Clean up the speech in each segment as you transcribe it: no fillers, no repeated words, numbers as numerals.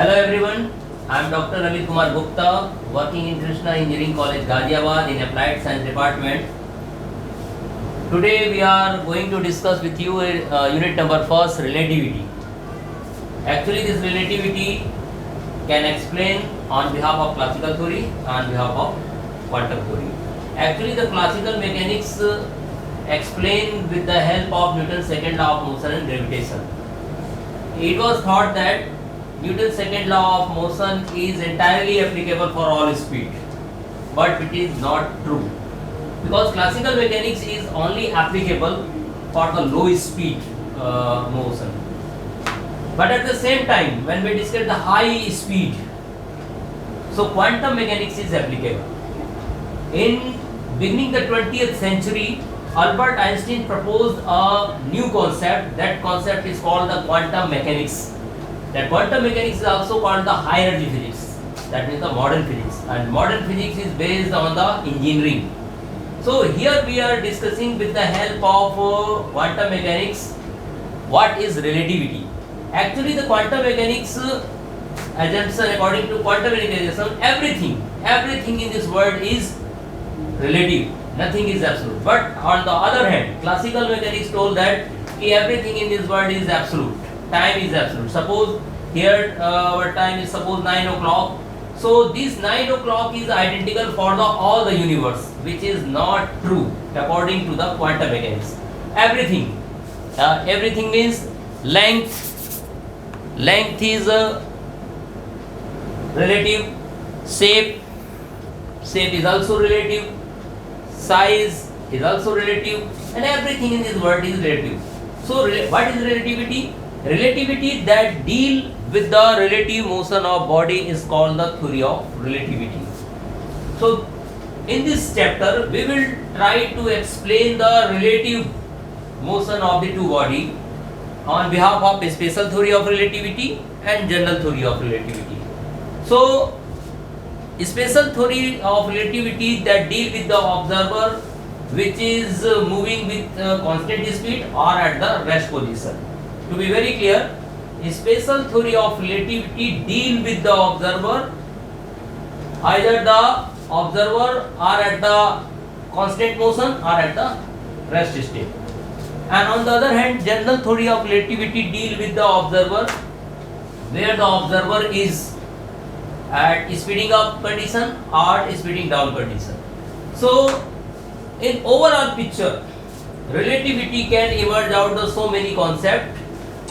Hello everyone, I am Dr. Ravi Kumar Gupta, working in Krishna Engineering College, Ghaziabad in Applied Science Department. Today we are going to discuss with you unit number first, relativity. Actually this relativity can explain on behalf of classical theory, on behalf of quantum theory. Actually the classical mechanics explain with the help of Newton's second law of motion and gravitation. It was thought that Newton's second law of motion is entirely applicable for all speed, but it is not true, because classical mechanics is only applicable for the low speed motion. But at the same time, when we discuss the high speed, so quantum mechanics is applicable. In beginning the 20th century, Albert Einstein proposed a new concept. That concept is called the quantum mechanics. That quantum mechanics is also called the high energy physics. That means the modern physics. And modern physics is based on the engineering. So here we are discussing with the help of quantum mechanics what is relativity. Actually the quantum mechanics assumption, according to quantum mechanics, everything in this world is relative. Nothing is absolute. But on the other hand, classical mechanics told that everything in this world is absolute. Time is absolute. Suppose here our time is suppose 9 o'clock. So this 9 o'clock is identical for all the universe, which is not true according to the quantum mechanics. Everything means length. Length is relative. Shape is also relative. Size is also relative, and everything in this world is relative. So what is relativity? Relativity that deal with the relative motion of body is called the theory of relativity. So in this chapter we will try to explain the relative motion of the two body on behalf of special theory of relativity and general theory of relativity. So special theory of relativity that deal with the observer which is moving with constant speed or at the rest position. To be very clear, special theory of relativity deal with the observer, either the observer are at the constant motion or at the rest state. And on the other hand, general theory of relativity deal with the observer where the observer is at speeding up condition or speeding down condition. So in overall picture, relativity can emerge out of so many concepts.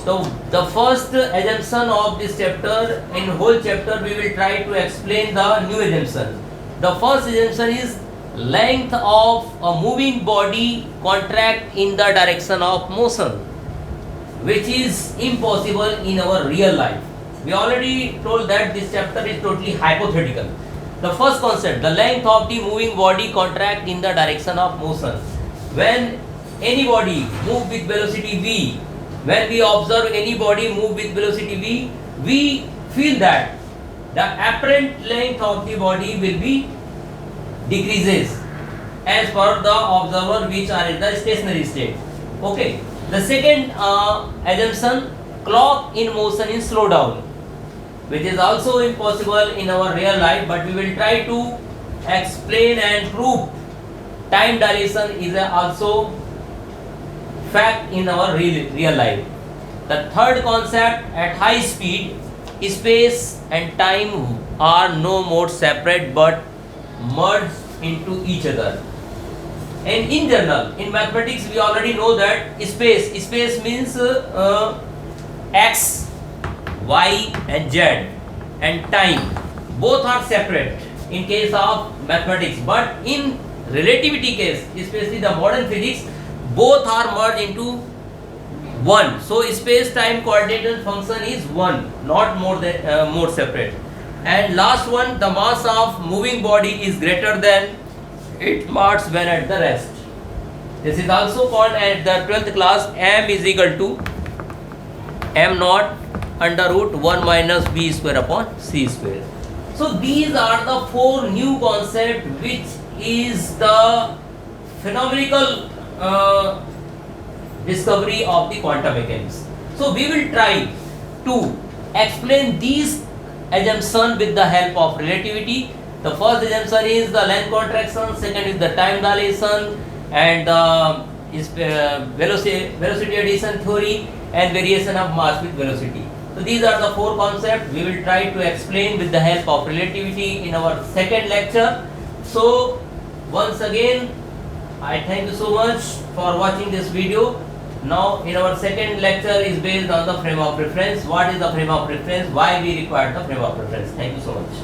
So the first assumption of this chapter, in whole chapter we will try to explain the new assumption. The first assumption is length of a moving body contract in the direction of motion, which is impossible in our real life. We already told that this chapter is totally hypothetical. The first concept, the length of the moving body contract in the direction of motion. When any body move with velocity v, when we observe any body move with velocity v, we feel that the apparent length of the body will be decreases as per the observer which are in the stationary state. Okay. The second assumption, clock in motion is slow down, which is also impossible in our real life, but we will try to explain and prove time dilation is also fact in our real life. The third concept, at high speed, space and time are no more separate but merge into each other. And in general, in mathematics we already know that space means x, y and z, and time both are separate in case of mathematics, but in relativity case, especially the modern physics, both are merged into one. So space time coordinate function is one, not more separate. And last one, the mass of moving body is greater than its mass when at the rest. This is also called at the 12th class m is equal to m naught under root 1 minus b square upon c square. So these are the four new concepts which is the phenomenal discovery of the quantum mechanics. So we will try to explain these assumption with the help of relativity. The first assumption is the length contraction, second is the time dilation, and velocity addition theory, and variation of mass with velocity. So these are the four concepts we will try to explain with the help of relativity in our second lecture. So once again, I thank you so much for watching this video. Now in our second lecture is based on the frame of reference. What is the frame of reference? Why we require the frame of reference? Thank you so much.